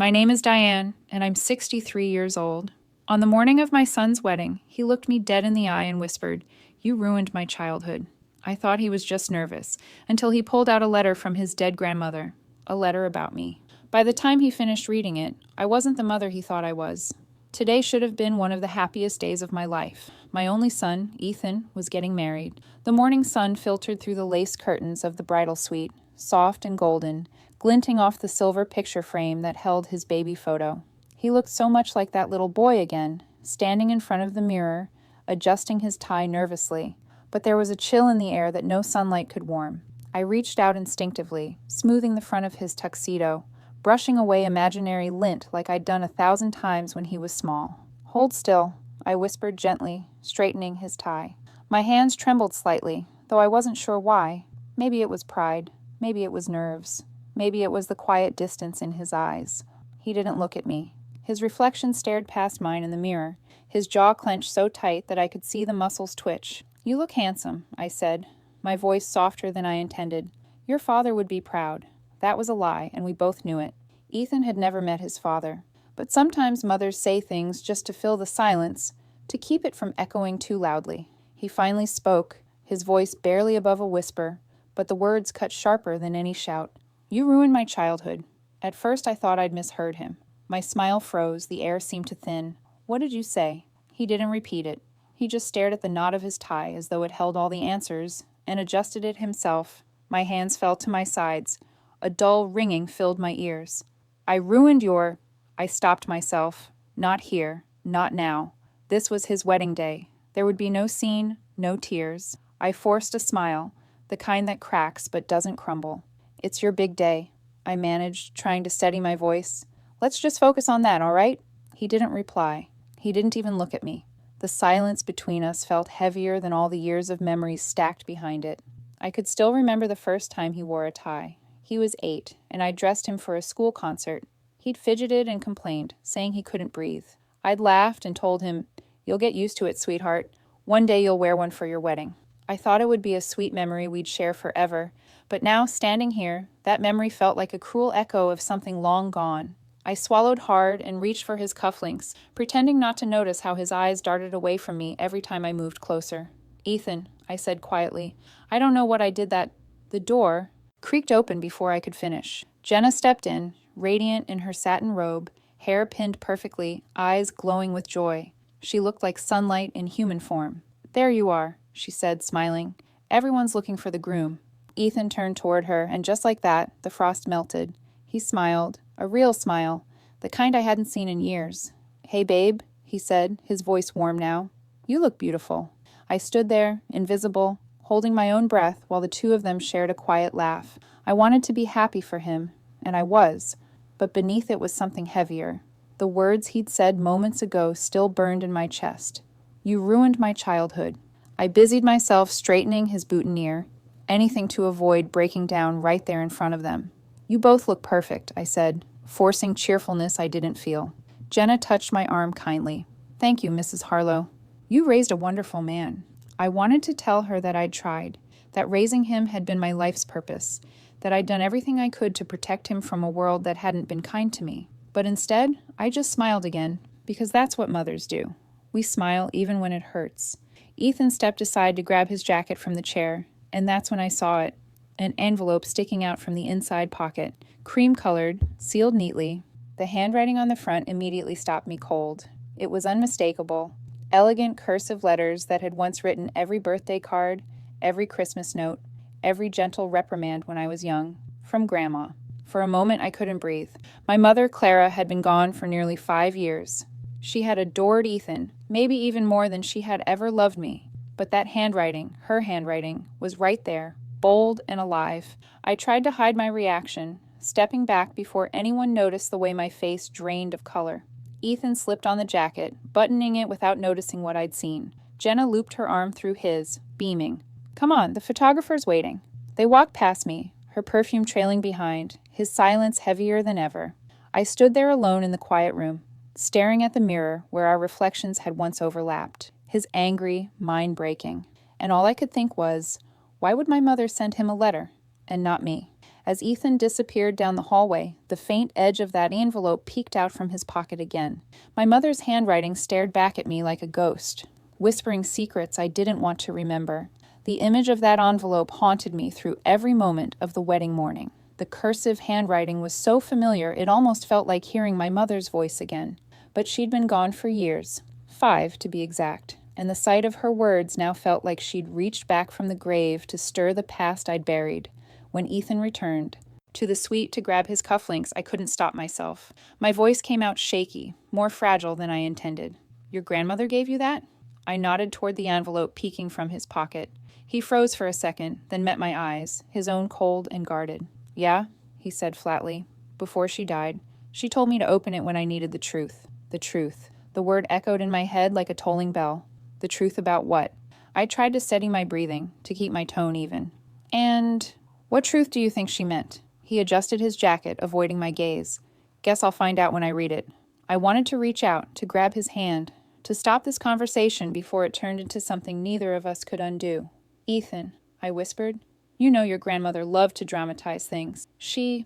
My name is Diane, and I'm 63 years old. On the morning of my son's wedding, he looked me dead in the eye and whispered, "You ruined my childhood." I thought he was just nervous, until he pulled out a letter from his dead grandmother, a letter about me. By the time he finished reading it, I wasn't the mother he thought I was. Today should have been one of the happiest days of my life. My only son, Ethan, was getting married. The morning sun filtered through the lace curtains of the bridal suite, soft and golden, glinting off the silver picture frame that held his baby photo. He looked so much like that little boy again, standing in front of the mirror, adjusting his tie nervously, but there was a chill in the air that no sunlight could warm. I reached out instinctively, smoothing the front of his tuxedo, brushing away imaginary lint like I'd done 1,000 times when he was small. "Hold still," I whispered gently, straightening his tie. My hands trembled slightly, though I wasn't sure why. Maybe it was pride, maybe it was nerves, maybe it was the quiet distance in his eyes. He didn't look at me. His reflection stared past mine in the mirror, his jaw clenched so tight that I could see the muscles twitch. "You look handsome," I said, my voice softer than I intended. "Your father would be proud." That was a lie, and we both knew it. Ethan had never met his father. But sometimes mothers say things just to fill the silence, to keep it from echoing too loudly. He finally spoke, his voice barely above a whisper, but the words cut sharper than any shout. "You ruined my childhood." At first I thought I'd misheard him. My smile froze, the air seemed to thin. "What did you say?" He didn't repeat it. He just stared at the knot of his tie as though it held all the answers, and adjusted it himself. My hands fell to my sides. A dull ringing filled my ears. "I ruined your—" I stopped myself. Not here. Not now. This was his wedding day. There would be no scene, no tears. I forced a smile, the kind that cracks but doesn't crumble. "It's your big day," I managed, trying to steady my voice. "Let's just focus on that, all right?" He didn't reply. He didn't even look at me. The silence between us felt heavier than all the years of memories stacked behind it. I could still remember the first time he wore a tie. He was 8, and I dressed him for a school concert. He'd fidgeted and complained, saying he couldn't breathe. I'd laughed and told him, "You'll get used to it, sweetheart. One day you'll wear one for your wedding." I thought it would be a sweet memory we'd share forever, but now, standing here, that memory felt like a cruel echo of something long gone. I swallowed hard and reached for his cufflinks, pretending not to notice how his eyes darted away from me every time I moved closer. "Ethan," I said quietly, "I don't know what I did that—" The door creaked open before I could finish. Jenna stepped in, radiant in her satin robe, hair pinned perfectly, eyes glowing with joy. She looked like sunlight in human form. "There you are," she said, smiling. "Everyone's looking for the groom." Ethan turned toward her, and just like that, the frost melted. He smiled, a real smile, the kind I hadn't seen in years. "Hey, babe," he said, his voice warm now. "You look beautiful." I stood there, invisible, holding my own breath while the two of them shared a quiet laugh. I wanted to be happy for him, and I was, but beneath it was something heavier. The words he'd said moments ago still burned in my chest. "You ruined my childhood." I busied myself straightening his boutonniere, anything to avoid breaking down right there in front of them. "You both look perfect," I said, forcing cheerfulness I didn't feel. Jenna touched my arm kindly. "Thank you, Mrs. Harlow. You raised a wonderful man." I wanted to tell her that I'd tried, that raising him had been my life's purpose, that I'd done everything I could to protect him from a world that hadn't been kind to me. But instead, I just smiled again, because that's what mothers do. We smile even when it hurts. Ethan stepped aside to grab his jacket from the chair, and that's when I saw it. An envelope sticking out from the inside pocket, cream-colored, sealed neatly. The handwriting on the front immediately stopped me cold. It was unmistakable. Elegant cursive letters that had once written every birthday card, every Christmas note, every gentle reprimand when I was young, from Grandma. For a moment I couldn't breathe. My mother, Clara, had been gone for nearly 5 years. She had adored Ethan, maybe even more than she had ever loved me. But that handwriting, her handwriting, was right there, bold and alive. I tried to hide my reaction, stepping back before anyone noticed the way my face drained of color. Ethan slipped on the jacket, buttoning it without noticing what I'd seen. Jenna looped her arm through his, beaming. "Come on, the photographer's waiting." They walked past me, her perfume trailing behind, his silence heavier than ever. I stood there alone in the quiet room, staring at the mirror where our reflections had once overlapped, his angry, mind-breaking. And all I could think was, why would my mother send him a letter, and not me? As Ethan disappeared down the hallway, the faint edge of that envelope peeked out from his pocket again. My mother's handwriting stared back at me like a ghost, whispering secrets I didn't want to remember. The image of that envelope haunted me through every moment of the wedding morning. The cursive handwriting was so familiar it almost felt like hearing my mother's voice again. But she'd been gone for years, 5 to be exact, and the sight of her words now felt like she'd reached back from the grave to stir the past I'd buried. When Ethan returned to the suite to grab his cufflinks, I couldn't stop myself. My voice came out shaky, more fragile than I intended. "Your grandmother gave you that?" I nodded toward the envelope peeking from his pocket. He froze for a second, then met my eyes, his own cold and guarded. "Yeah," he said flatly. "Before she died, she told me to open it when I needed the truth." The truth. The word echoed in my head like a tolling bell. The truth about what? I tried to steady my breathing, to keep my tone even. "And what truth do you think she meant?" He adjusted his jacket, avoiding my gaze. "Guess I'll find out when I read it." I wanted to reach out, to grab his hand, to stop this conversation before it turned into something neither of us could undo. "Ethan," I whispered, "you know your grandmother loved to dramatize things. He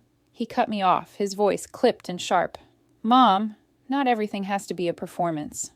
cut me off, his voice clipped and sharp. "Mom, not everything has to be a performance."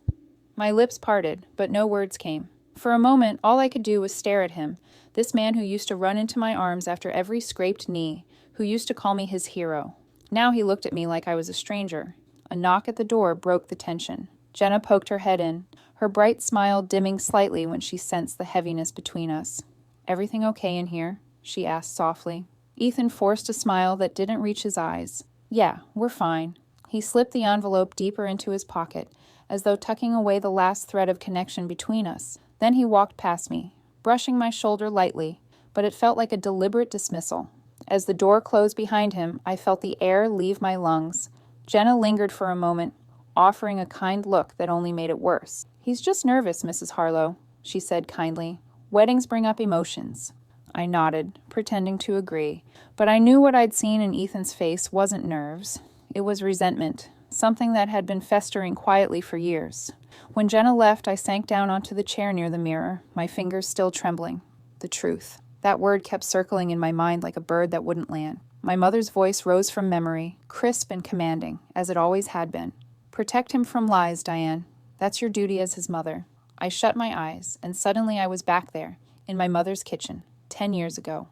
My lips parted, but no words came. For a moment, all I could do was stare at him, this man who used to run into my arms after every scraped knee, who used to call me his hero. Now he looked at me like I was a stranger. A knock at the door broke the tension. Jenna poked her head in, her bright smile dimming slightly when she sensed the heaviness between us. "Everything okay in here?" she asked softly. Ethan forced a smile that didn't reach his eyes. "Yeah, we're fine." He slipped the envelope deeper into his pocket, as though tucking away the last thread of connection between us. Then he walked past me, brushing my shoulder lightly, but it felt like a deliberate dismissal. As the door closed behind him, I felt the air leave my lungs. Jenna lingered for a moment, offering a kind look that only made it worse. "He's just nervous, Mrs. Harlow," she said kindly. "Weddings bring up emotions." I nodded, pretending to agree, but I knew what I'd seen in Ethan's face wasn't nerves. It was resentment, something that had been festering quietly for years. When Jenna left, I sank down onto the chair near the mirror, my fingers still trembling. The truth. That word kept circling in my mind like a bird that wouldn't land. My mother's voice rose from memory, crisp and commanding, as it always had been. "Protect him from lies, Diane. That's your duty as his mother." I shut my eyes, and suddenly I was back there, in my mother's kitchen, 10 years ago.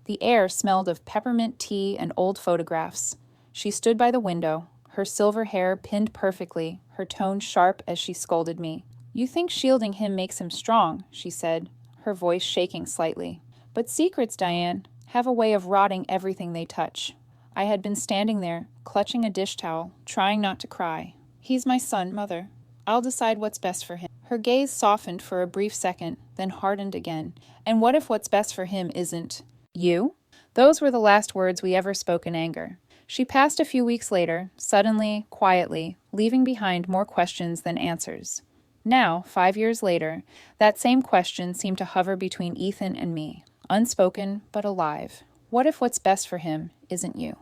The air smelled of peppermint tea and old photographs. She stood by the window, her silver hair pinned perfectly, her tone sharp as she scolded me. "You think shielding him makes him strong," she said, her voice shaking slightly. "But secrets, Diane, have a way of rotting everything they touch." I had been standing there, clutching a dish towel, trying not to cry. "He's my son, Mother. I'll decide what's best for him." Her gaze softened for a brief second, then hardened again. "And what if what's best for him isn't you?" Those were the last words we ever spoke in anger. She passed a few weeks later, suddenly, quietly, leaving behind more questions than answers. Now, 5 years later, that same question seemed to hover between Ethan and me, unspoken but alive. What if what's best for him isn't you?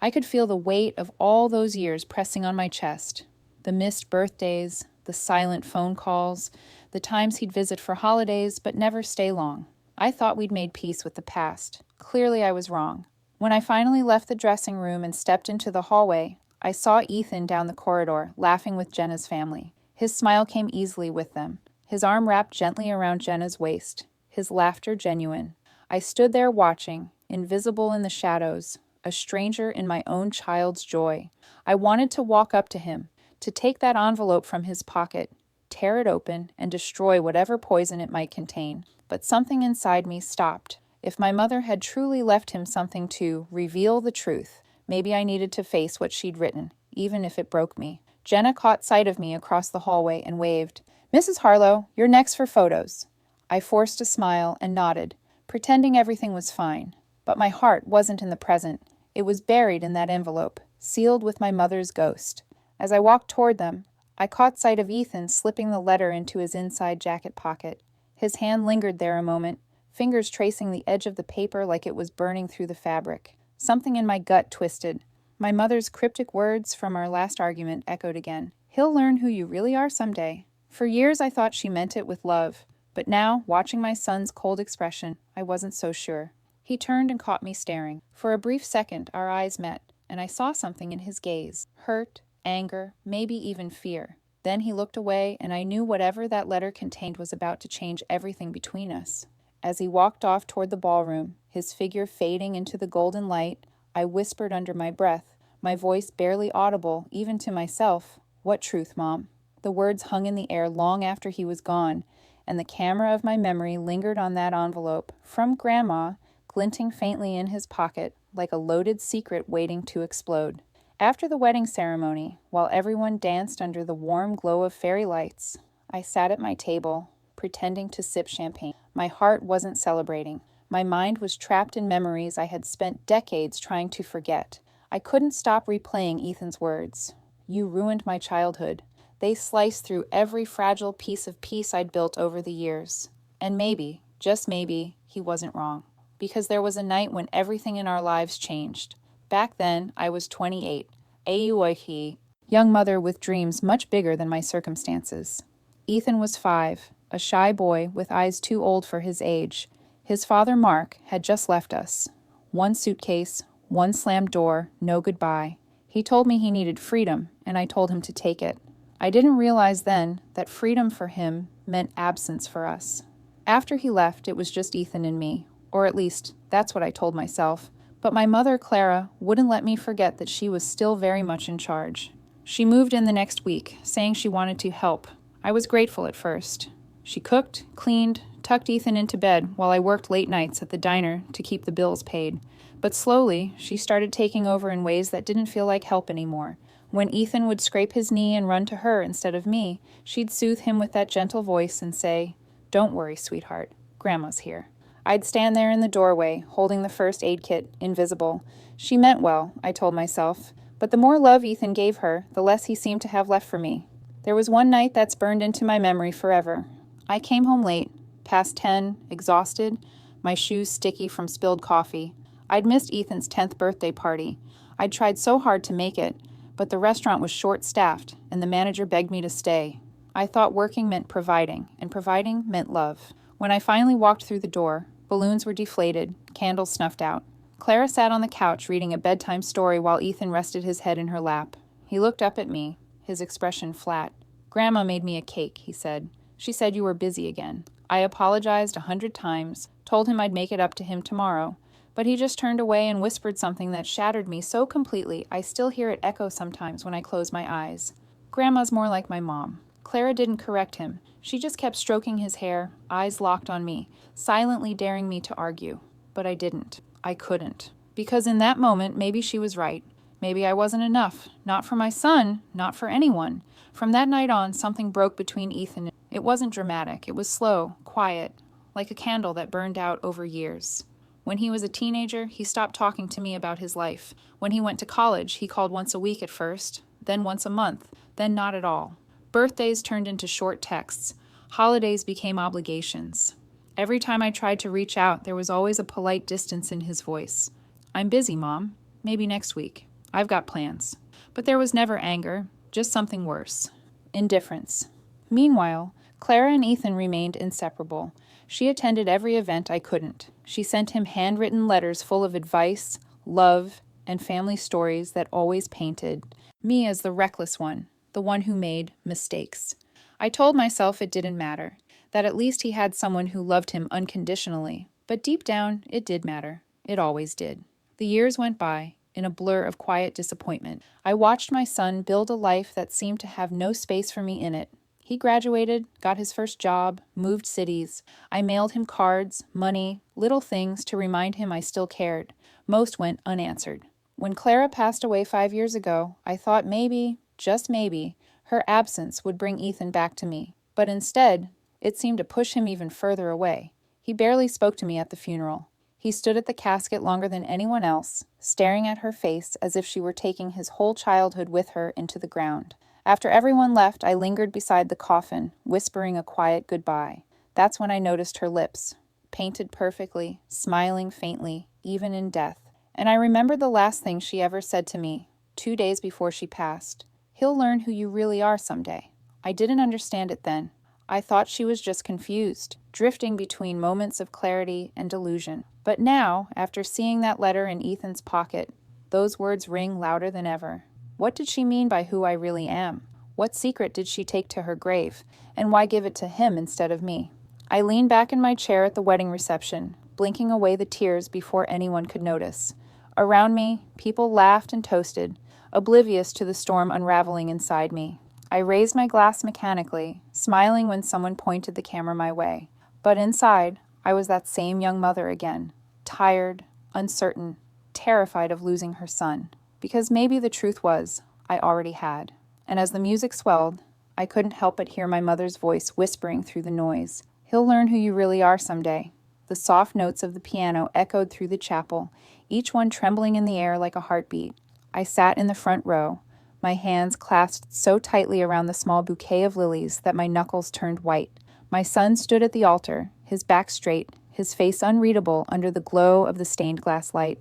I could feel the weight of all those years pressing on my chest. The missed birthdays, the silent phone calls, the times he'd visit for holidays but never stay long. I thought we'd made peace with the past. Clearly I was wrong. When I finally left the dressing room and stepped into the hallway, I saw Ethan down the corridor, laughing with Jenna's family. His smile came easily with them, his arm wrapped gently around Jenna's waist, his laughter genuine. I stood there watching, invisible in the shadows, a stranger in my own child's joy. I wanted to walk up to him, to take that envelope from his pocket, tear it open, and destroy whatever poison it might contain. But something inside me stopped. If my mother had truly left him something to reveal the truth, maybe I needed to face what she'd written, even if it broke me. Jenna caught sight of me across the hallway and waved. "Mrs. Harlow, you're next for photos." I forced a smile and nodded, pretending everything was fine. But my heart wasn't in the present. It was buried in that envelope, sealed with my mother's ghost. As I walked toward them, I caught sight of Ethan slipping the letter into his inside jacket pocket. His hand lingered there a moment, fingers tracing the edge of the paper like it was burning through the fabric. Something in my gut twisted. My mother's cryptic words from our last argument echoed again. "He'll learn who you really are someday." For years I thought she meant it with love, but now, watching my son's cold expression, I wasn't so sure. He turned and caught me staring. For a brief second, our eyes met, and I saw something in his gaze. Hurt, anger, maybe even fear. Then he looked away, and I knew whatever that letter contained was about to change everything between us. As he walked off toward the ballroom, his figure fading into the golden light, I whispered under my breath, my voice barely audible, even to myself, "What truth, Mom?" The words hung in the air long after he was gone, and the camera of my memory lingered on that envelope, from Grandma, glinting faintly in his pocket, like a loaded secret waiting to explode. After the wedding ceremony, while everyone danced under the warm glow of fairy lights, I sat at my table, pretending to sip champagne. My heart wasn't celebrating. My mind was trapped in memories I had spent decades trying to forget. I couldn't stop replaying Ethan's words. "You ruined my childhood." They sliced through every fragile piece of peace I'd built over the years. And maybe, just maybe, he wasn't wrong. Because there was a night when everything in our lives changed. Back then, I was 28, a young mother with dreams much bigger than my circumstances. Ethan was 5, a shy boy with eyes too old for his age. His father, Mark, had just left us. One suitcase, one slammed door, no goodbye. He told me he needed freedom, and I told him to take it. I didn't realize then that freedom for him meant absence for us. After he left, it was just Ethan and me, or at least, that's what I told myself. But my mother, Clara, wouldn't let me forget that she was still very much in charge. She moved in the next week, saying she wanted to help. I was grateful at first. She cooked, cleaned, tucked Ethan into bed while I worked late nights at the diner to keep the bills paid. But slowly, she started taking over in ways that didn't feel like help anymore. When Ethan would scrape his knee and run to her instead of me, she'd soothe him with that gentle voice and say, "Don't worry, sweetheart. Grandma's here." I'd stand there in the doorway, holding the first aid kit, invisible. She meant well, I told myself, but the more love Ethan gave her, the less he seemed to have left for me. There was one night that's burned into my memory forever. I came home late, past 10, exhausted, my shoes sticky from spilled coffee. I'd missed Ethan's 10th birthday party. I'd tried so hard to make it, but the restaurant was short-staffed, and the manager begged me to stay. I thought working meant providing, and providing meant love. When I finally walked through the door, balloons were deflated, candles snuffed out. Clara sat on the couch reading a bedtime story while Ethan rested his head in her lap. He looked up at me, his expression flat. "Grandma made me a cake," he said. "She said you were busy again." I apologized 100 times, told him I'd make it up to him tomorrow, but he just turned away and whispered something that shattered me so completely I still hear it echo sometimes when I close my eyes. "Grandma's more like my mom." Clara didn't correct him. She just kept stroking his hair, eyes locked on me, silently daring me to argue. But I didn't. I couldn't. Because in that moment, maybe she was right. Maybe I wasn't enough. Not for my son, not for anyone. From that night on, something broke between Ethan. It wasn't dramatic. It was slow, quiet, like a candle that burned out over years. When he was a teenager, he stopped talking to me about his life. When he went to college, he called once a week at first, then once a month, then not at all. Birthdays turned into short texts. Holidays became obligations. Every time I tried to reach out, there was always a polite distance in his voice. "I'm busy, Mom. Maybe next week. I've got plans." But there was never anger, just something worse. Indifference. Meanwhile, Clara and Ethan remained inseparable. She attended every event I couldn't. She sent him handwritten letters full of advice, love, and family stories that always painted me as the reckless one, the one who made mistakes. I told myself it didn't matter, that at least he had someone who loved him unconditionally. But deep down, it did matter. It always did. The years went by, in a blur of quiet disappointment. I watched my son build a life that seemed to have no space for me in it. He graduated, got his first job, moved cities. I mailed him cards, money, little things to remind him I still cared. Most went unanswered. When Clara passed away 5 years ago, I thought maybe, just maybe, her absence would bring Ethan back to me. But instead, it seemed to push him even further away. He barely spoke to me at the funeral. He stood at the casket longer than anyone else, staring at her face as if she were taking his whole childhood with her into the ground. After everyone left, I lingered beside the coffin, whispering a quiet goodbye. That's when I noticed her lips, painted perfectly, smiling faintly, even in death. And I remembered the last thing she ever said to me, 2 days before she passed. "He'll learn who you really are someday." I didn't understand it then. I thought she was just confused, drifting between moments of clarity and delusion. But now, after seeing that letter in Ethan's pocket, those words ring louder than ever. What did she mean by who I really am? What secret did she take to her grave? And why give it to him instead of me? I leaned back in my chair at the wedding reception, blinking away the tears before anyone could notice. Around me, people laughed and toasted, oblivious to the storm unraveling inside me. I raised my glass mechanically, smiling when someone pointed the camera my way. But inside, I was that same young mother again, tired, uncertain, terrified of losing her son. Because maybe the truth was, I already had. And as the music swelled, I couldn't help but hear my mother's voice whispering through the noise. He'll learn who you really are someday. The soft notes of the piano echoed through the chapel, each one trembling in the air like a heartbeat. I sat in the front row, my hands clasped so tightly around the small bouquet of lilies that my knuckles turned white. My son stood at the altar, his back straight, his face unreadable under the glow of the stained glass light.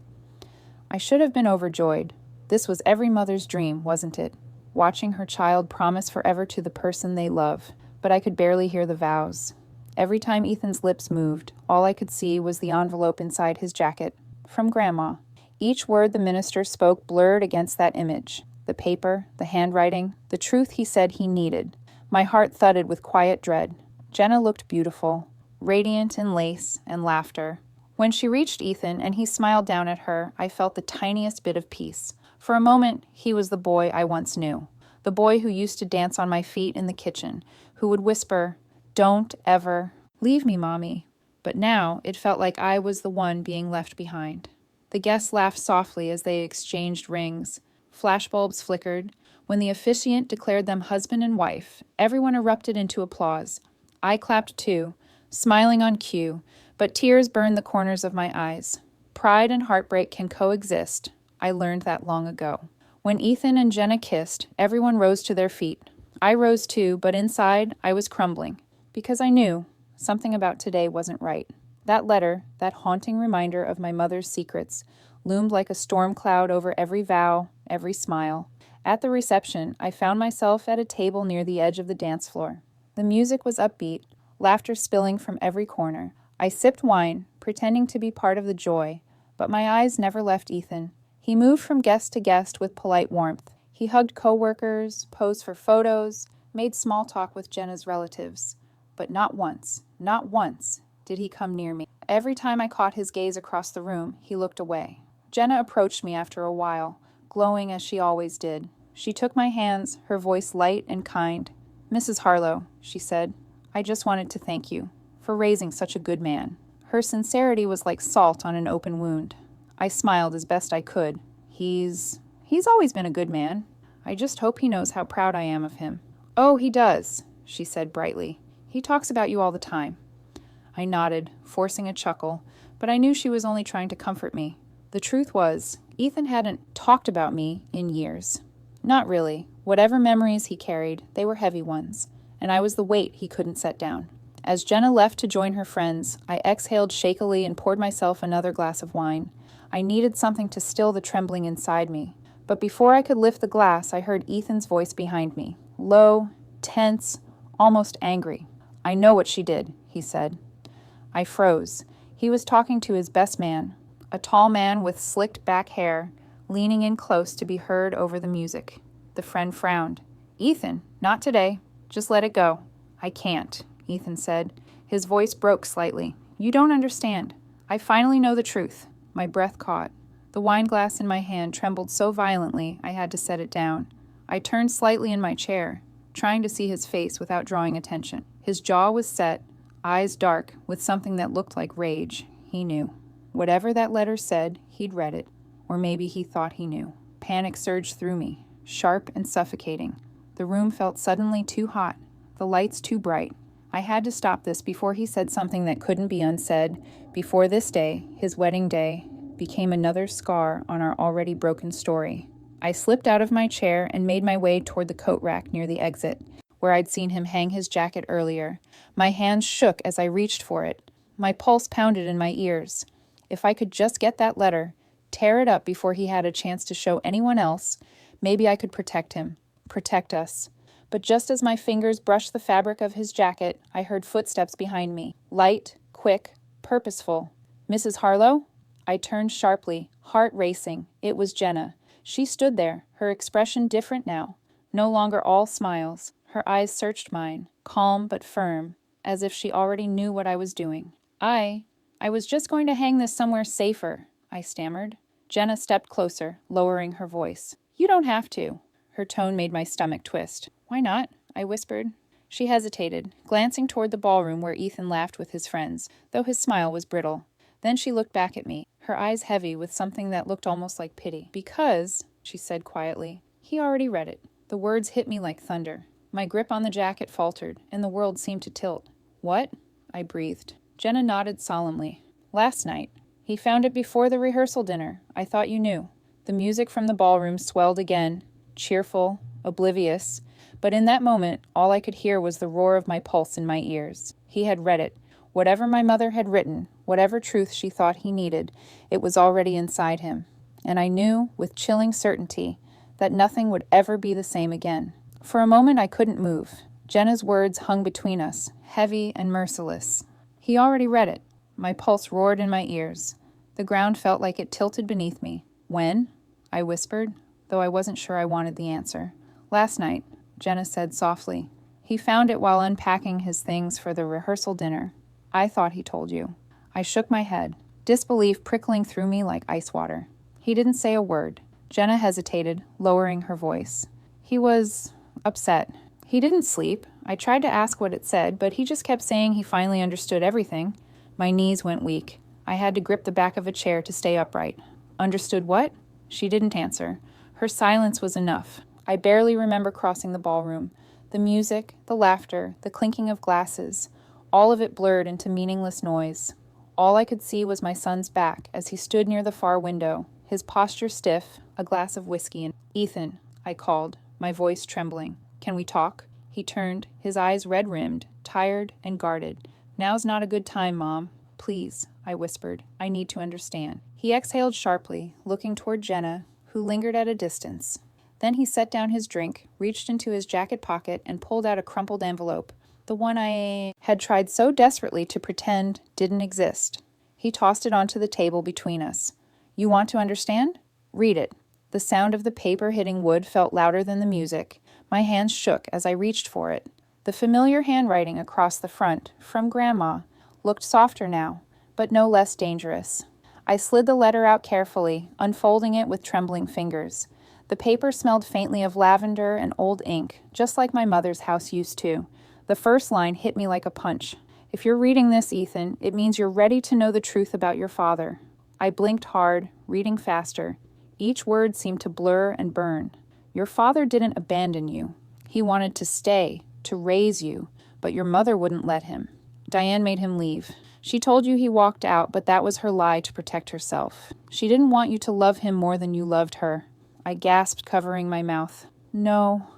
I should have been overjoyed. This was every mother's dream, wasn't it? Watching her child promise forever to the person they love. But I could barely hear the vows. Every time Ethan's lips moved, all I could see was the envelope inside his jacket. From Grandma. Each word the minister spoke blurred against that image. The paper, the handwriting, the truth he said he needed. My heart thudded with quiet dread. Jenna looked beautiful, radiant in lace and laughter. When she reached Ethan and he smiled down at her, I felt the tiniest bit of peace. For a moment, he was the boy I once knew. The boy who used to dance on my feet in the kitchen, who would whisper, "Don't ever leave me, Mommy." But now it felt like I was the one being left behind. The guests laughed softly as they exchanged rings. Flashbulbs flickered. When the officiant declared them husband and wife, everyone erupted into applause. I clapped too, smiling on cue, but tears burned the corners of my eyes. Pride and heartbreak can coexist. I learned that long ago. When Ethan and Jenna kissed, everyone rose to their feet. I rose too, but inside I was crumbling, because I knew something about today wasn't right. That letter, that haunting reminder of my mother's secrets, loomed like a storm cloud over every vow, every smile. At the reception, I found myself at a table near the edge of the dance floor. The music was upbeat, laughter spilling from every corner. I sipped wine, pretending to be part of the joy, but my eyes never left Ethan. He moved from guest to guest with polite warmth. He hugged coworkers, posed for photos, made small talk with Jenna's relatives. But not once did he come near me. Every time I caught his gaze across the room, he looked away. Jenna approached me after a while, glowing as she always did. She took my hands, her voice light and kind. "Mrs. Harlow," she said, "I just wanted to thank you for raising such a good man." Her sincerity was like salt on an open wound. I smiled as best I could. He's always been a good man. I just hope he knows how proud I am of him." "Oh, he does," she said brightly. "He talks about you all the time." I nodded, forcing a chuckle, but I knew she was only trying to comfort me. The truth was, Ethan hadn't talked about me in years. Not really. Whatever memories he carried, they were heavy ones, and I was the weight he couldn't set down. As Jenna left to join her friends, I exhaled shakily and poured myself another glass of wine. I needed something to still the trembling inside me. But before I could lift the glass, I heard Ethan's voice behind me. Low, tense, almost angry. "I know what she did," he said. I froze. He was talking to his best man, a tall man with slicked back hair, leaning in close to be heard over the music. The friend frowned. "Ethan, not today. Just let it go." "I can't," Ethan said. His voice broke slightly. "You don't understand. I finally know the truth." My breath caught. The wine glass in my hand trembled so violently I had to set it down. I turned slightly in my chair, trying to see his face without drawing attention. His jaw was set, eyes dark, with something that looked like rage. He knew. Whatever that letter said, he'd read it. Or maybe he thought he knew. Panic surged through me, sharp and suffocating. The room felt suddenly too hot, the lights too bright. I had to stop this before he said something that couldn't be unsaid, before this day, his wedding day, became another scar on our already broken story. I slipped out of my chair and made my way toward the coat rack near the exit, where I'd seen him hang his jacket earlier. My hands shook as I reached for it. My pulse pounded in my ears. If I could just get that letter, tear it up before he had a chance to show anyone else, maybe I could protect him, protect us. But just as my fingers brushed the fabric of his jacket, I heard footsteps behind me. Light, quick, purposeful. Mrs. Harlow? I turned sharply, heart racing. It was Jenna. She stood there, her expression different now, no longer all smiles. Her eyes searched mine, calm but firm, as if she already knew what I was doing. I was just going to hang this somewhere safer, I stammered. Jenna stepped closer, lowering her voice. You don't have to. Her tone made my stomach twist. Why not? I whispered. She hesitated, glancing toward the ballroom where Ethan laughed with his friends, though his smile was brittle. Then she looked back at me, her eyes heavy with something that looked almost like pity. Because, she said quietly, he already read it. The words hit me like thunder. My grip on the jacket faltered, and the world seemed to tilt. What? I breathed. Jenna nodded solemnly. Last night. He found it before the rehearsal dinner. I thought you knew. The music from the ballroom swelled again, cheerful, oblivious, but in that moment, all I could hear was the roar of my pulse in my ears. He had read it. Whatever my mother had written, whatever truth she thought he needed, it was already inside him. And I knew, with chilling certainty, that nothing would ever be the same again. For a moment I couldn't move. Jenna's words hung between us, heavy and merciless. He already read it. My pulse roared in my ears. The ground felt like it tilted beneath me. When? I whispered, though I wasn't sure I wanted the answer. Last night, Jenna said softly. He found it while unpacking his things for the rehearsal dinner. I thought he told you. I shook my head, disbelief prickling through me like ice water. He didn't say a word. Jenna hesitated, lowering her voice. He was upset. He didn't sleep. I tried to ask what it said, but he just kept saying he finally understood everything. My knees went weak. I had to grip the back of a chair to stay upright. Understood what? She didn't answer. Her silence was enough. I barely remember crossing the ballroom. The music, the laughter, the clinking of glasses, all of it blurred into meaningless noise. All I could see was my son's back as he stood near the far window, his posture stiff, a glass of whiskey in. Ethan, I called, my voice trembling. Can we talk? He turned, his eyes red-rimmed, tired and guarded. Now's not a good time, Mom. Please, I whispered. I need to understand. He exhaled sharply, looking toward Jenna, who lingered at a distance. Then he set down his drink, reached into his jacket pocket, and pulled out a crumpled envelope, the one I had tried so desperately to pretend didn't exist. He tossed it onto the table between us. You want to understand? Read it. The sound of the paper hitting wood felt louder than the music. My hands shook as I reached for it. The familiar handwriting across the front, from Grandma, looked softer now, but no less dangerous. I slid the letter out carefully, unfolding it with trembling fingers. The paper smelled faintly of lavender and old ink, just like my mother's house used to. The first line hit me like a punch. If you're reading this, Ethan, it means you're ready to know the truth about your father. I blinked hard, reading faster. Each word seemed to blur and burn. Your father didn't abandon you. He wanted to stay, to raise you, but your mother wouldn't let him. Diane made him leave. She told you he walked out, but that was her lie to protect herself. She didn't want you to love him more than you loved her. I gasped, covering my mouth. No,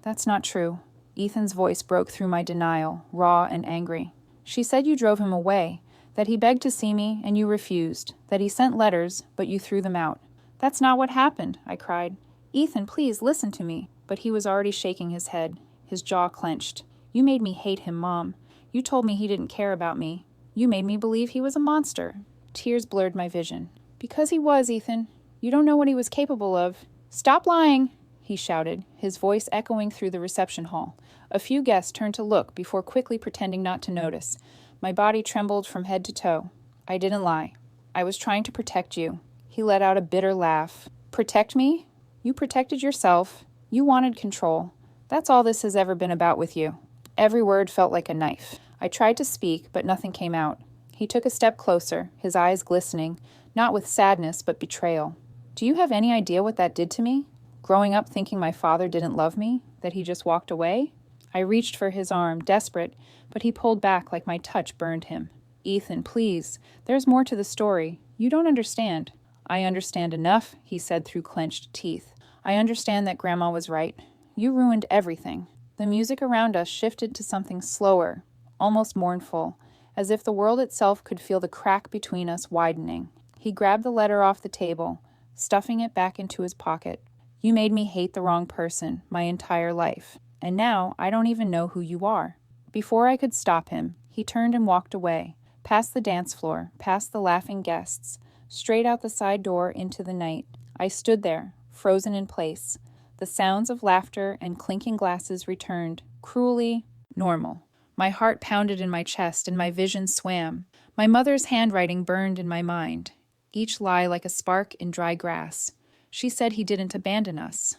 that's not true. Ethan's voice broke through my denial, raw and angry. She said you drove him away, that he begged to see me and you refused, that he sent letters, but you threw them out. That's not what happened, I cried. Ethan, please listen to me. But he was already shaking his head, his jaw clenched. You made me hate him, Mom. You told me he didn't care about me. You made me believe he was a monster. Tears blurred my vision. Because he was, Ethan. You don't know what he was capable of. Stop lying, he shouted, his voice echoing through the reception hall. A few guests turned to look before quickly pretending not to notice. My body trembled from head to toe. I didn't lie. I was trying to protect you. He let out a bitter laugh. Protect me? You protected yourself. You wanted control. That's all this has ever been about with you. Every word felt like a knife. I tried to speak, but nothing came out. He took a step closer, his eyes glistening, not with sadness, but betrayal. Do you have any idea what that did to me? Growing up thinking my father didn't love me, that he just walked away? I reached for his arm, desperate, but he pulled back like my touch burned him. Ethan, please. There's more to the story. You don't understand. I understand enough, he said through clenched teeth. I understand that Grandma was right. You ruined everything. The music around us shifted to something slower, almost mournful, as if the world itself could feel the crack between us widening. He grabbed the letter off the table, stuffing it back into his pocket. You made me hate the wrong person my entire life, and now I don't even know who you are. Before I could stop him, he turned and walked away, past the dance floor, past the laughing guests, straight out the side door into the night. I stood there, frozen in place. The sounds of laughter and clinking glasses returned, cruelly normal. My heart pounded in my chest and my vision swam. My mother's handwriting burned in my mind, each lie like a spark in dry grass. She said he didn't abandon us.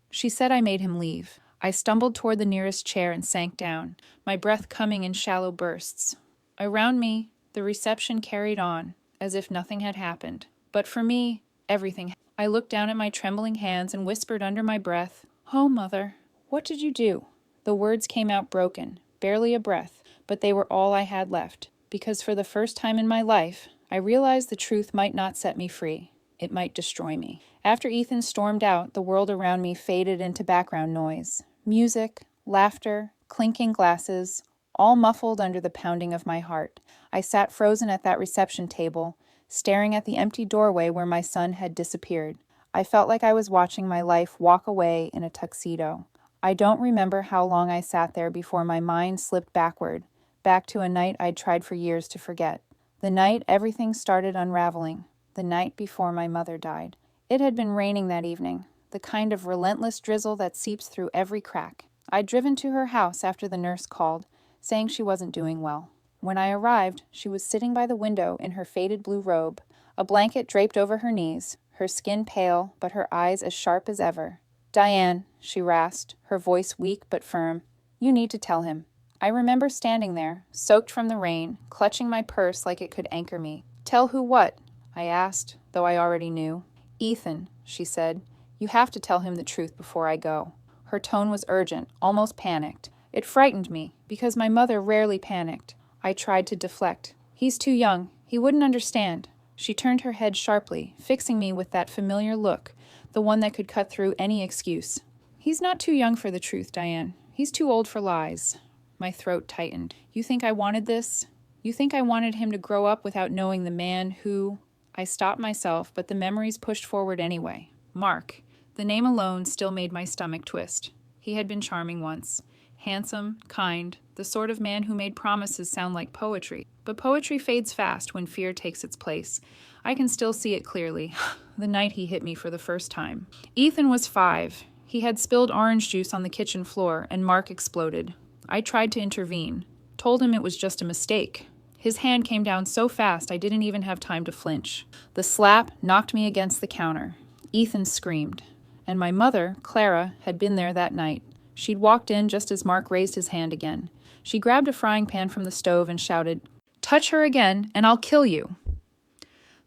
She said I made him leave. I stumbled toward the nearest chair and sank down, my breath coming in shallow bursts. Around me, the reception carried on, as if nothing had happened. But for me, everything. I looked down at my trembling hands and whispered under my breath, "Oh, Mother, what did you do?" The words came out broken, barely a breath, but they were all I had left, because for the first time in my life, I realized the truth might not set me free. It might destroy me. After Ethan stormed out, the world around me faded into background noise. Music, laughter, clinking glasses, all muffled under the pounding of my heart. I sat frozen at that reception table, staring at the empty doorway where my son had disappeared. I felt like I was watching my life walk away in a tuxedo. I don't remember how long I sat there before my mind slipped backward, back to a night I'd tried for years to forget. The night everything started unraveling. The night before my mother died. It had been raining that evening, the kind of relentless drizzle that seeps through every crack. I'd driven to her house after the nurse called, saying she wasn't doing well. When I arrived, she was sitting by the window in her faded blue robe, a blanket draped over her knees, her skin pale, but her eyes as sharp as ever. "Diane," she rasped, her voice weak but firm, "you need to tell him." I remember standing there, soaked from the rain, clutching my purse like it could anchor me. "Tell who what?" I asked, though I already knew. "Ethan," she said, "you have to tell him the truth before I go." Her tone was urgent, almost panicked. It frightened me, because my mother rarely panicked. I tried to deflect. "He's too young. He wouldn't understand." She turned her head sharply, fixing me with that familiar look, the one that could cut through any excuse. "He's not too young for the truth, Diane. He's too old for lies." My throat tightened. "You think I wanted this? You think I wanted him to grow up without knowing the man who—" I stopped myself, but the memories pushed forward anyway. Mark. The name alone still made my stomach twist. He had been charming once. Handsome, kind, the sort of man who made promises sound like poetry. But poetry fades fast when fear takes its place. I can still see it clearly. The night he hit me for the first time. Ethan was 5. He had spilled orange juice on the kitchen floor, and Mark exploded. I tried to intervene. Told him it was just a mistake. His hand came down so fast I didn't even have time to flinch. The slap knocked me against the counter. Ethan screamed. And my mother, Clara, had been there that night. She'd walked in just as Mark raised his hand again. She grabbed a frying pan from the stove and shouted, "Touch her again, and I'll kill you."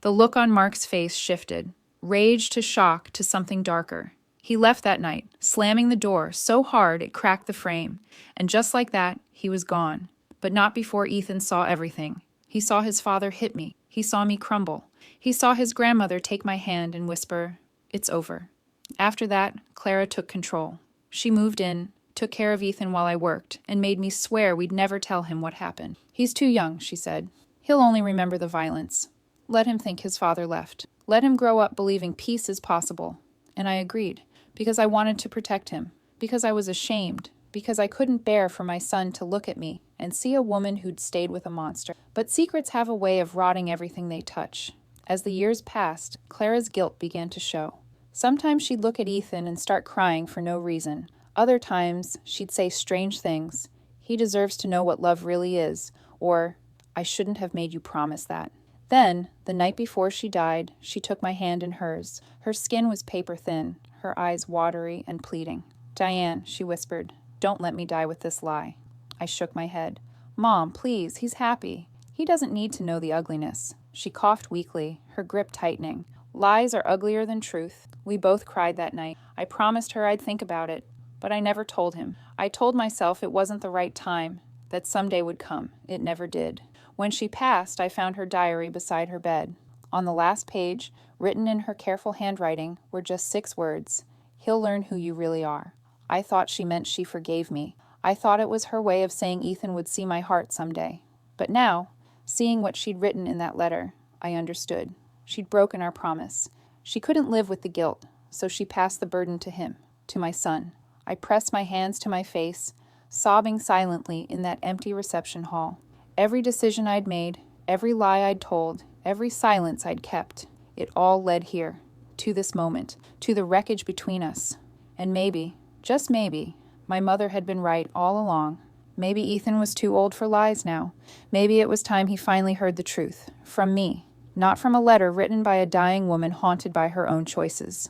The look on Mark's face shifted. Rage to shock to something darker. He left that night, slamming the door so hard it cracked the frame. And just like that, he was gone. But not before Ethan saw everything. He saw his father hit me. He saw me crumble. He saw his grandmother take my hand and whisper, "It's over." After that, Clara took control. She moved in, took care of Ethan while I worked, and made me swear we'd never tell him what happened. "He's too young," she said. "He'll only remember the violence. Let him think his father left. Let him grow up believing peace is possible." And I agreed, because I wanted to protect him, because I was ashamed, because I couldn't bear for my son to look at me and see a woman who'd stayed with a monster. But secrets have a way of rotting everything they touch. As the years passed, Clara's guilt began to show. Sometimes she'd look at Ethan and start crying for no reason. Other times, she'd say strange things. "He deserves to know what love really is," or, "I shouldn't have made you promise that." Then, the night before she died, she took my hand in hers. Her skin was paper thin, her eyes watery and pleading. "Diane," she whispered, "don't let me die with this lie." I shook my head. "Mom, please, he's happy. He doesn't need to know the ugliness." She coughed weakly, her grip tightening. "Lies are uglier than truth." We both cried that night. I promised her I'd think about it, but I never told him. I told myself it wasn't the right time, that someday would come. It never did. When she passed, I found her diary beside her bed. On the last page, written in her careful handwriting, were just 6 words. "He'll learn who you really are." I thought she meant she forgave me. I thought it was her way of saying Ethan would see my heart someday. But now, seeing what she'd written in that letter, I understood. She'd broken our promise. She couldn't live with the guilt, so she passed the burden to him, to my son. I pressed my hands to my face, sobbing silently in that empty reception hall. Every decision I'd made, Every lie I'd told, every silence I'd kept, it all led here, to this moment, to the wreckage between us. And maybe, just maybe, my mother had been right all along. Maybe Ethan was too old for lies now. Maybe it was time he finally heard the truth, from me, not from a letter written by a dying woman haunted by her own choices.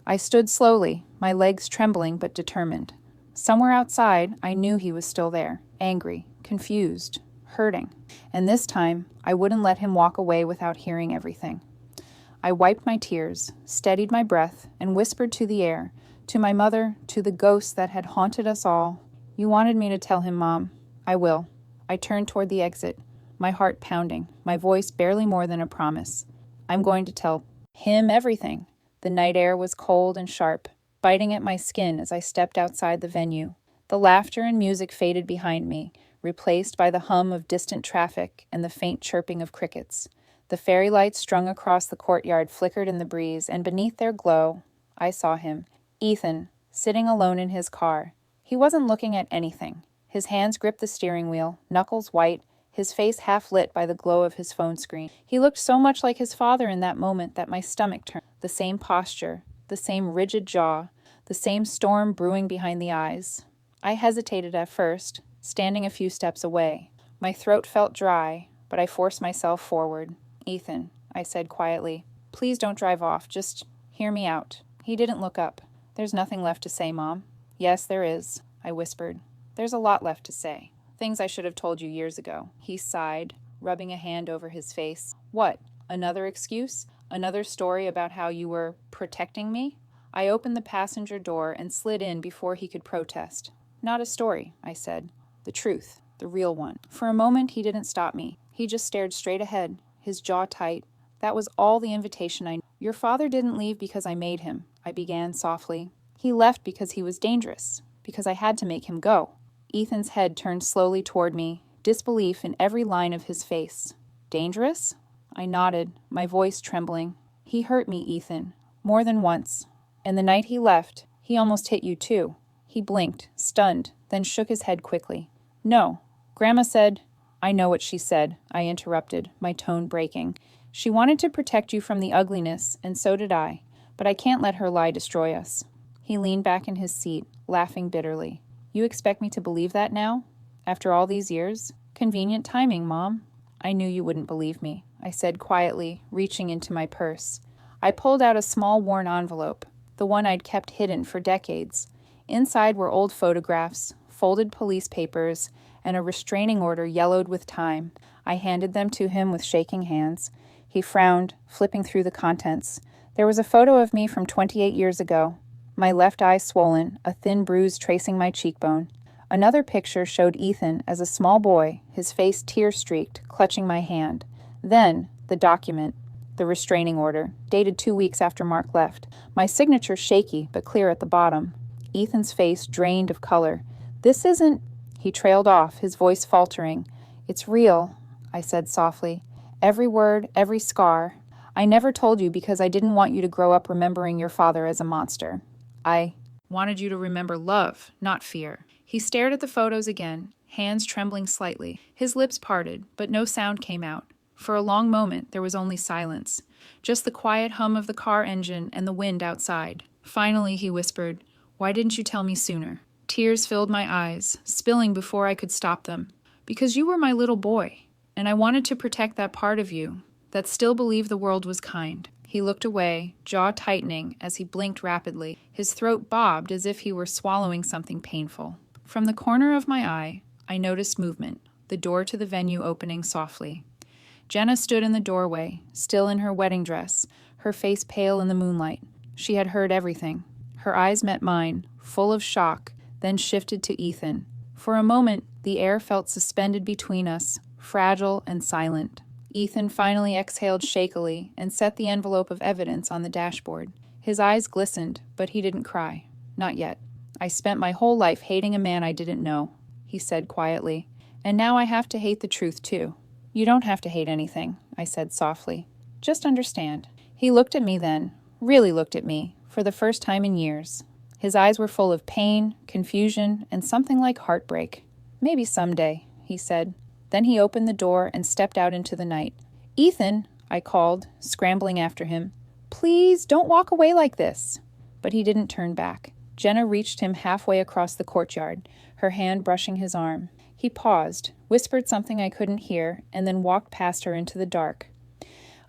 I stood slowly, my legs trembling but determined. Somewhere outside, I knew he was still there, angry, confused, hurting. And this time, I wouldn't let him walk away without hearing everything. I wiped my tears, steadied my breath, and whispered to the air, to my mother, to the ghost that had haunted us all, "You wanted me to tell him, Mom. I will." I turned toward the exit, my heart pounding, my voice barely more than a promise. I'm going to tell him everything. The night air was cold and sharp, biting at my skin as I stepped outside the venue. The laughter and music faded behind me, replaced by the hum of distant traffic and the faint chirping of crickets. The fairy lights strung across the courtyard flickered in the breeze, and beneath their glow, I saw him, Ethan, sitting alone in his car. He wasn't looking at anything. His hands gripped the steering wheel, knuckles white, his face half lit by the glow of his phone screen. He looked so much like his father in that moment that my stomach turned. The same posture, the same rigid jaw, the same storm brewing behind the eyes. I hesitated at first, standing a few steps away. My throat felt dry, but I forced myself forward. "Ethan," I said quietly, "please don't drive off. Just hear me out." He didn't look up. "There's nothing left to say, Mom." "Yes, there is," I whispered. "There's a lot left to say. Things I should have told you years ago." He sighed, rubbing a hand over his face. "What? Another excuse? Another story about how you were protecting me?" I opened the passenger door and slid in before he could protest. "Not a story," I said. "The truth, the real one." For a moment he didn't stop me. He just stared straight ahead, his jaw tight. That was all the invitation I knew. "Your father didn't leave because I made him," I began softly. "He left because he was dangerous, because I had to make him go." Ethan's head turned slowly toward me, disbelief in every line of his face. "Dangerous?" I nodded, my voice trembling. "He hurt me, Ethan, more than once. And the night he left, he almost hit you too." He blinked, stunned, then shook his head quickly. "No. Grandma said—" "I know what she said," I interrupted, my tone breaking. "She wanted to protect you from the ugliness, and so did I. But I can't let her lie destroy us." He leaned back in his seat, laughing bitterly. "You expect me to believe that now? After all these years? Convenient timing, Mom." "I knew you wouldn't believe me," I said quietly, reaching into my purse. I pulled out a small worn envelope, the one I'd kept hidden for decades. Inside were old photographs, folded police papers, and a restraining order yellowed with time. I handed them to him with shaking hands. He frowned, flipping through the contents. There was a photo of me from 28 years ago, my left eye swollen, a thin bruise tracing my cheekbone. Another picture showed Ethan as a small boy, his face tear-streaked, clutching my hand. Then, the document, the restraining order, dated 2 weeks after Mark left. My signature shaky, but clear at the bottom. Ethan's face drained of color. "This isn't—" He trailed off, his voice faltering. "It's real," I said softly. "Every word, every scar. I never told you because I didn't want you to grow up remembering your father as a monster. I wanted you to remember love, not fear." He stared at the photos again, hands trembling slightly. His lips parted, but no sound came out. For a long moment, there was only silence. Just the quiet hum of the car engine and the wind outside. Finally, he whispered, "Why didn't you tell me sooner?" Tears filled my eyes, spilling before I could stop them. "Because you were my little boy, and I wanted to protect that part of you that still believed the world was kind." He looked away, jaw tightening as he blinked rapidly. His throat bobbed as if he were swallowing something painful. From the corner of my eye, I noticed movement, the door to the venue opening softly. Jenna stood in the doorway, still in her wedding dress, her face pale in the moonlight. She had heard everything. Her eyes met mine, full of shock, then shifted to Ethan. For a moment, the air felt suspended between us, fragile and silent. Ethan finally exhaled shakily and set the envelope of evidence on the dashboard. His eyes glistened, but he didn't cry. "Not yet. I spent my whole life hating a man I didn't know," he said quietly. "And now I have to hate the truth too." "You don't have to hate anything," I said softly. "Just understand." He looked at me then, really looked at me, for the first time in years. His eyes were full of pain, confusion, and something like heartbreak. "Maybe someday," he said. Then he opened the door and stepped out into the night. "Ethan," I called, scrambling after him. "Please, don't walk away like this." But he didn't turn back. Jenna reached him halfway across the courtyard, her hand brushing his arm. He paused, whispered something I couldn't hear, and then walked past her into the dark.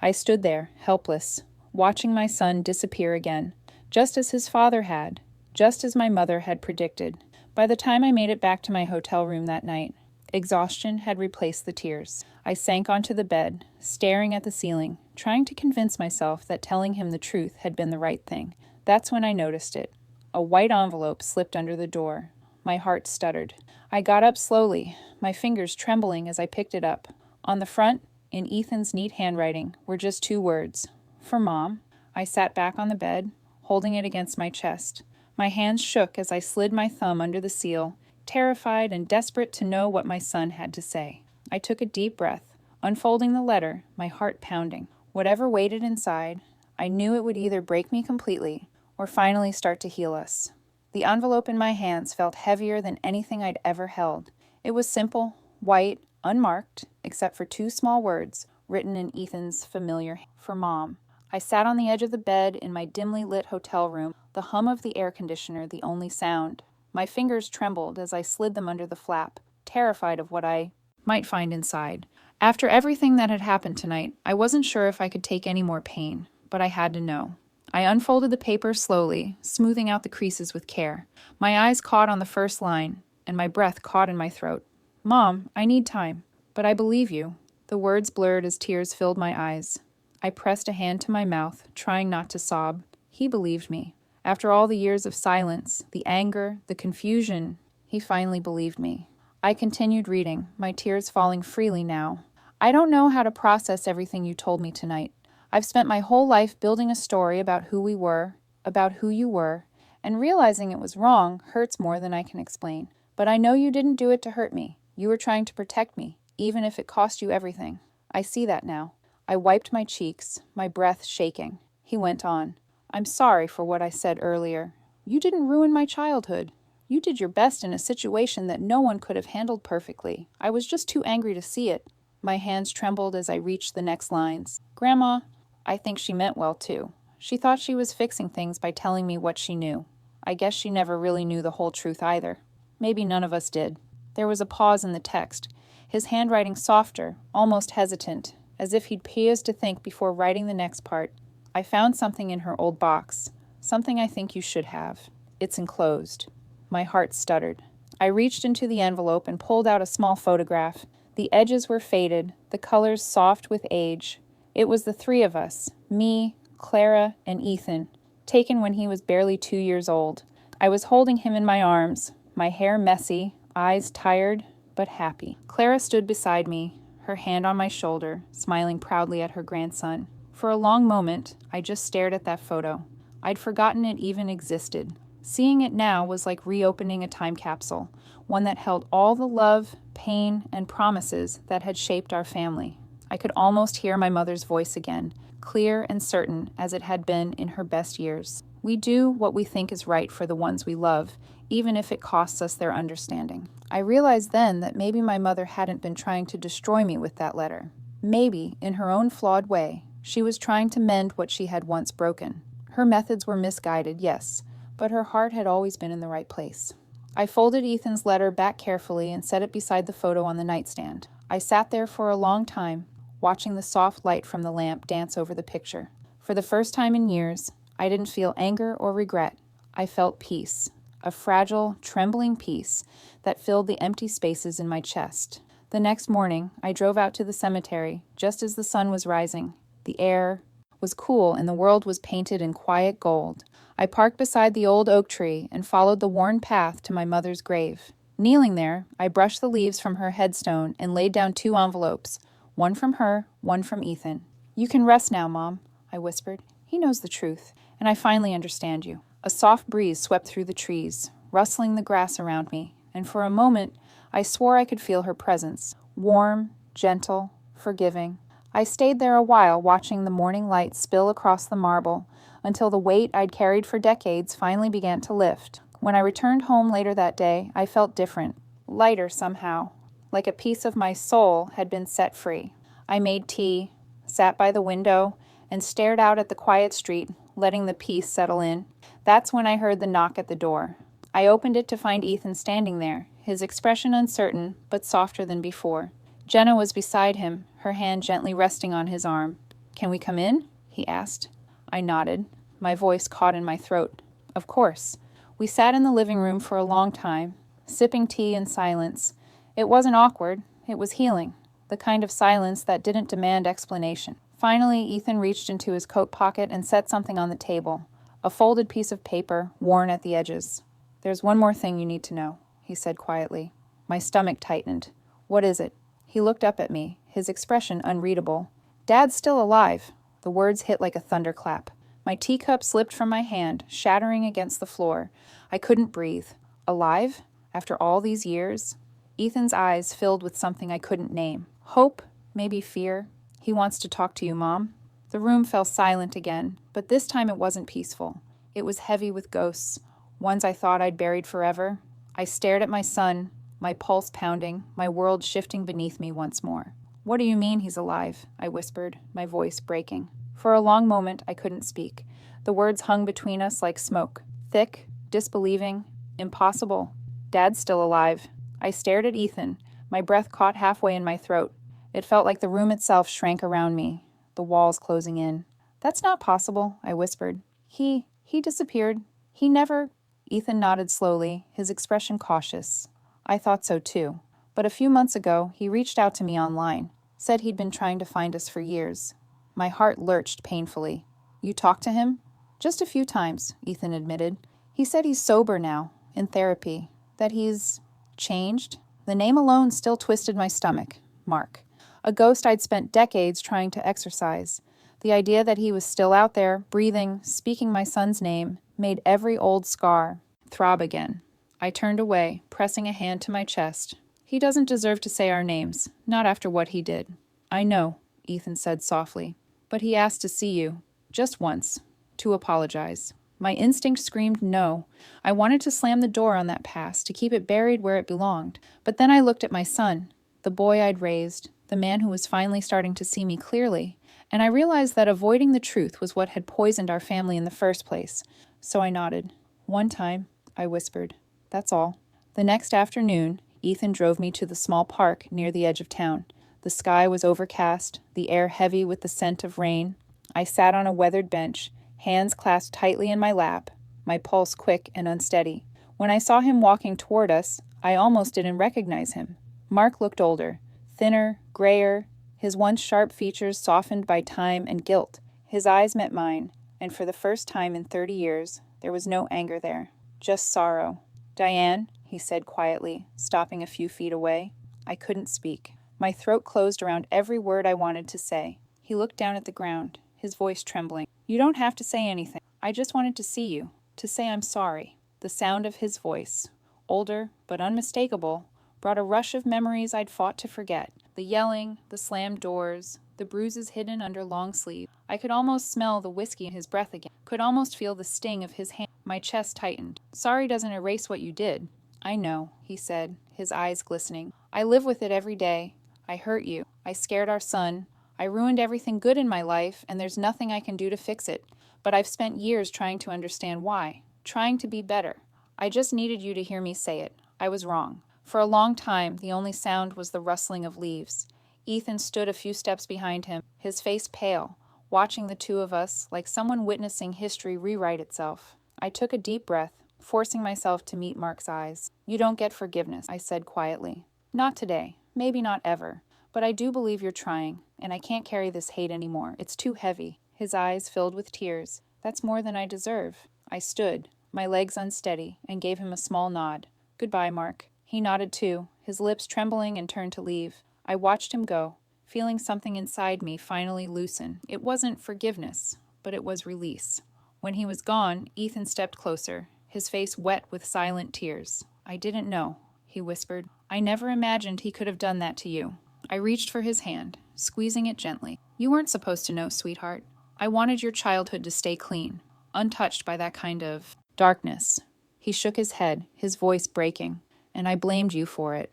I stood there, helpless, watching my son disappear again, just as his father had, just as my mother had predicted. By the time I made it back to my hotel room that night, exhaustion had replaced the tears. I sank onto the bed, staring at the ceiling, trying to convince myself that telling him the truth had been the right thing. That's when I noticed it. A white envelope slipped under the door. My heart stuttered. I got up slowly, my fingers trembling as I picked it up. On the front, in Ethan's neat handwriting, were just 2 words. "For Mom." I sat back on the bed, holding it against my chest. My hands shook as I slid my thumb under the seal, terrified and desperate to know what my son had to say. I took a deep breath, unfolding the letter, my heart pounding. Whatever waited inside, I knew it would either break me completely or finally start to heal us. The envelope in my hands felt heavier than anything I'd ever held. It was simple, white, unmarked, except for 2 small words written in Ethan's familiar hand. "For Mom." I sat on the edge of the bed in my dimly lit hotel room, the hum of the air conditioner the only sound. My fingers trembled as I slid them under the flap, terrified of what I might find inside. After everything that had happened tonight, I wasn't sure if I could take any more pain, but I had to know. I unfolded the paper slowly, smoothing out the creases with care. My eyes caught on the first line, and my breath caught in my throat. "Mom, I need time, but I believe you." The words blurred as tears filled my eyes. I pressed a hand to my mouth, trying not to sob. He believed me. After all the years of silence, the anger, the confusion, he finally believed me. I continued reading, my tears falling freely now. "I don't know how to process everything you told me tonight. I've spent my whole life building a story about who we were, about who you were, and realizing it was wrong hurts more than I can explain. But I know you didn't do it to hurt me. You were trying to protect me, even if it cost you everything. I see that now." I wiped my cheeks, my breath shaking. He went on. "I'm sorry for what I said earlier. You didn't ruin my childhood. You did your best in a situation that no one could have handled perfectly. I was just too angry to see it." My hands trembled as I reached the next lines. "Grandma," I think she meant well too. She thought she was fixing things by telling me what she knew. I guess she never really knew the whole truth either. Maybe none of us did. There was a pause in the text, his handwriting softer, almost hesitant, as if he'd paused to think before writing the next part. "I found something in her old box. Something I think you should have. It's enclosed." My heart stuttered. I reached into the envelope and pulled out a small photograph. The edges were faded, the colors soft with age. It was the 3 of us, me, Clara, and Ethan, taken when he was barely 2 years old. I was holding him in my arms, my hair messy, eyes tired, but happy. Clara stood beside me, her hand on my shoulder, smiling proudly at her grandson. For a long moment, I just stared at that photo. I'd forgotten it even existed. Seeing it now was like reopening a time capsule, one that held all the love, pain, and promises that had shaped our family. I could almost hear my mother's voice again, clear and certain as it had been in her best years. We do what we think is right for the ones we love, even if it costs us their understanding. I realized then that maybe my mother hadn't been trying to destroy me with that letter. Maybe, in her own flawed way, she was trying to mend what she had once broken. Her methods were misguided, yes, but her heart had always been in the right place. I folded Ethan's letter back carefully and set it beside the photo on the nightstand. I sat there for a long time, watching the soft light from the lamp dance over the picture. For the first time in years, I didn't feel anger or regret. I felt peace, a fragile, trembling peace that filled the empty spaces in my chest. The next morning, I drove out to the cemetery just as the sun was rising. The air was cool and the world was painted in quiet gold. I parked beside the old oak tree and followed the worn path to my mother's grave. Kneeling there, I brushed the leaves from her headstone and laid down 2 envelopes, one from her, one from Ethan. "You can rest now, Mom," I whispered. "He knows the truth, and I finally understand you." A soft breeze swept through the trees, rustling the grass around me, and for a moment I swore I could feel her presence, warm, gentle, forgiving. I stayed there a while, watching the morning light spill across the marble, until the weight I'd carried for decades finally began to lift. When I returned home later that day, I felt different, lighter somehow. like a piece of my soul had been set free. I made tea, sat by the window, and stared out at the quiet street, letting the peace settle in. That's when I heard the knock at the door. I opened it to find Ethan standing there, his expression uncertain, but softer than before. Jenna was beside him, her hand gently resting on his arm. "Can we come in?" he asked. I nodded. My voice caught in my throat. Of course. We sat in the living room for a long time, sipping tea in silence. It wasn't awkward. It was healing, the kind of silence that didn't demand explanation. Finally, Ethan reached into his coat pocket and set something on the table, a folded piece of paper, worn at the edges. "There's one more thing you need to know," he said quietly. My stomach tightened. "What is it?" He looked up at me, his expression unreadable. "Dad's still alive." The words hit like a thunderclap. My teacup slipped from my hand, shattering against the floor. I couldn't breathe. Alive? After all these years? Ethan's eyes filled with something I couldn't name. Hope? Maybe fear? "He wants to talk to you, Mom." The room fell silent again, but this time it wasn't peaceful. It was heavy with ghosts, ones I thought I'd buried forever. I stared at my son, my pulse pounding, my world shifting beneath me once more. "What do you mean he's alive?" I whispered, my voice breaking. For a long moment, I couldn't speak. The words hung between us like smoke. Thick, disbelieving, impossible. "Dad's still alive." I stared at Ethan, my breath caught halfway in my throat. It felt like the room itself shrank around me, the walls closing in. "That's not possible," I whispered. He disappeared. He never—" Ethan nodded slowly, his expression cautious. I thought so too. But a few months ago, he reached out to me online, said he'd been trying to find us for years. My heart lurched painfully. "You talked to him?" "Just a few times," Ethan admitted. "He said he's sober now, in therapy, that he's changed." The name alone still twisted my stomach. Mark. A ghost I'd spent decades trying to exorcise. The idea that he was still out there, breathing, speaking my son's name, made every old scar throb again. I turned away, pressing a hand to my chest. "He doesn't deserve to say our names, not after what he did." "I know," Ethan said softly. "But he asked to see you, just once, to apologize." My instinct screamed no. I wanted to slam the door on that past, to keep it buried where it belonged. But then I looked at my son, the boy I'd raised, the man who was finally starting to see me clearly, and I realized that avoiding the truth was what had poisoned our family in the first place. So I nodded. "One time," I whispered. "That's all." The next afternoon, Ethan drove me to the small park near the edge of town. The sky was overcast, the air heavy with the scent of rain. I sat on a weathered bench, hands clasped tightly in my lap, my pulse quick and unsteady. When I saw him walking toward us, I almost didn't recognize him. Mark looked older, thinner, grayer, his once sharp features softened by time and guilt. His eyes met mine, and for the first time in 30 years, there was no anger there, just sorrow. "Diane," he said quietly, stopping a few feet away. I couldn't speak. My throat closed around every word I wanted to say. He looked down at the ground, his voice trembling. "You don't have to say anything. I just wanted to see you, to say I'm sorry." The sound of his voice, older but unmistakable, brought a rush of memories I'd fought to forget. The yelling, the slammed doors, the bruises hidden under long sleeves. I could almost smell the whiskey in his breath again, could almost feel the sting of his hand. My chest tightened. "Sorry doesn't erase what you did." "I know," he said, his eyes glistening. "I live with it every day. I hurt you. I scared our son. I ruined everything good in my life, and there's nothing I can do to fix it. But I've spent years trying to understand why, trying to be better. I just needed you to hear me say it. I was wrong." For a long time, the only sound was the rustling of leaves. Ethan stood a few steps behind him, his face pale, watching the two of us like someone witnessing history rewrite itself. I took a deep breath, forcing myself to meet Mark's eyes. "You don't get forgiveness," I said quietly. "Not today, maybe not ever. But I do believe you're trying, and I can't carry this hate anymore. It's too heavy." His eyes filled with tears. "That's more than I deserve." I stood, my legs unsteady, and gave him a small nod. "Goodbye, Mark." He nodded too, his lips trembling, and turned to leave. I watched him go, feeling something inside me finally loosen. It wasn't forgiveness, but it was release. When he was gone, Ethan stepped closer, his face wet with silent tears. "I didn't know," he whispered. "I never imagined he could have done that to you." I reached for his hand, squeezing it gently. "You weren't supposed to know, sweetheart. I wanted your childhood to stay clean, untouched by that kind of darkness." He shook his head, his voice breaking. "And I blamed you for it.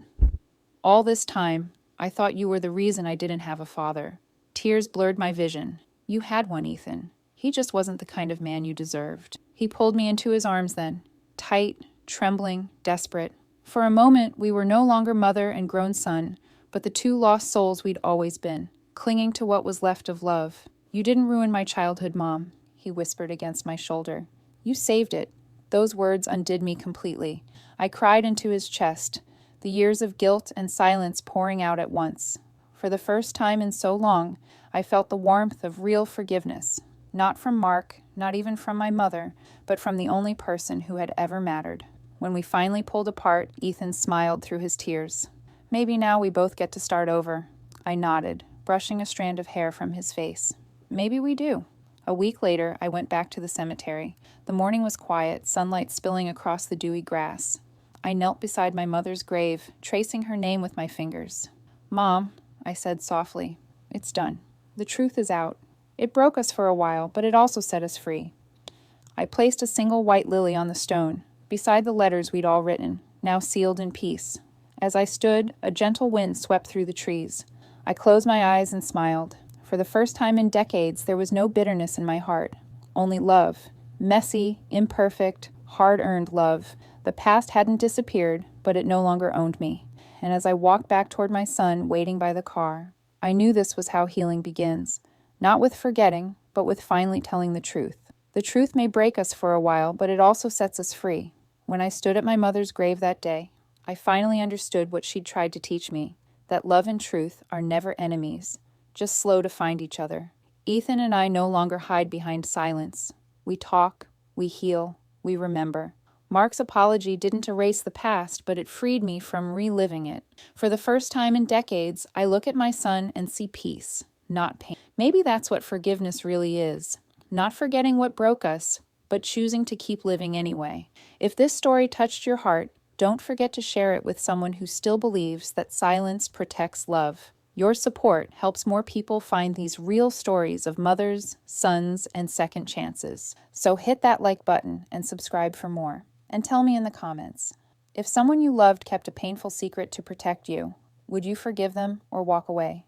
All this time, I thought you were the reason I didn't have a father. Tears blurred my vision. You had one, Ethan. He just wasn't the kind of man you deserved. He pulled me into his arms then, tight, trembling, desperate. For a moment, we were no longer mother and grown son, but the two lost souls we'd always been, clinging to what was left of love. You didn't ruin my childhood, Mom, he whispered against my shoulder. You saved it. Those words undid me completely. I cried into his chest, the years of guilt and silence pouring out at once. For the first time in so long, I felt the warmth of real forgiveness, not from Mark, not even from my mother, but from the only person who had ever mattered. When we finally pulled apart, Ethan smiled through his tears. Maybe now we both get to start over. I nodded, brushing a strand of hair from his face. Maybe we do. A week later, I went back to the cemetery. The morning was quiet, sunlight spilling across the dewy grass. I knelt beside my mother's grave, tracing her name with my fingers. Mom, I said softly, it's done. The truth is out. It broke us for a while, but it also set us free. I placed a single white lily on the stone, beside the letters we'd all written, now sealed in peace. As I stood, a gentle wind swept through the trees. I closed my eyes and smiled. For the first time in decades, there was no bitterness in my heart, only love. Messy, imperfect, hard-earned love. The past hadn't disappeared, but it no longer owned me. And as I walked back toward my son, waiting by the car, I knew this was how healing begins. Not with forgetting, but with finally telling the truth. The truth may break us for a while, but it also sets us free. When I stood at my mother's grave that day, I finally understood what she'd tried to teach me, that love and truth are never enemies, just slow to find each other. Ethan and I no longer hide behind silence. We talk, we heal, we remember. Mark's apology didn't erase the past, but it freed me from reliving it. For the first time in decades, I look at my son and see peace, not pain. Maybe that's what forgiveness really is. Not forgetting what broke us, but choosing to keep living anyway. If this story touched your heart, don't forget to share it with someone who still believes that silence protects love. Your support helps more people find these real stories of mothers, sons, and second chances. So hit that like button and subscribe for more. And tell me in the comments, if someone you loved kept a painful secret to protect you, would you forgive them or walk away?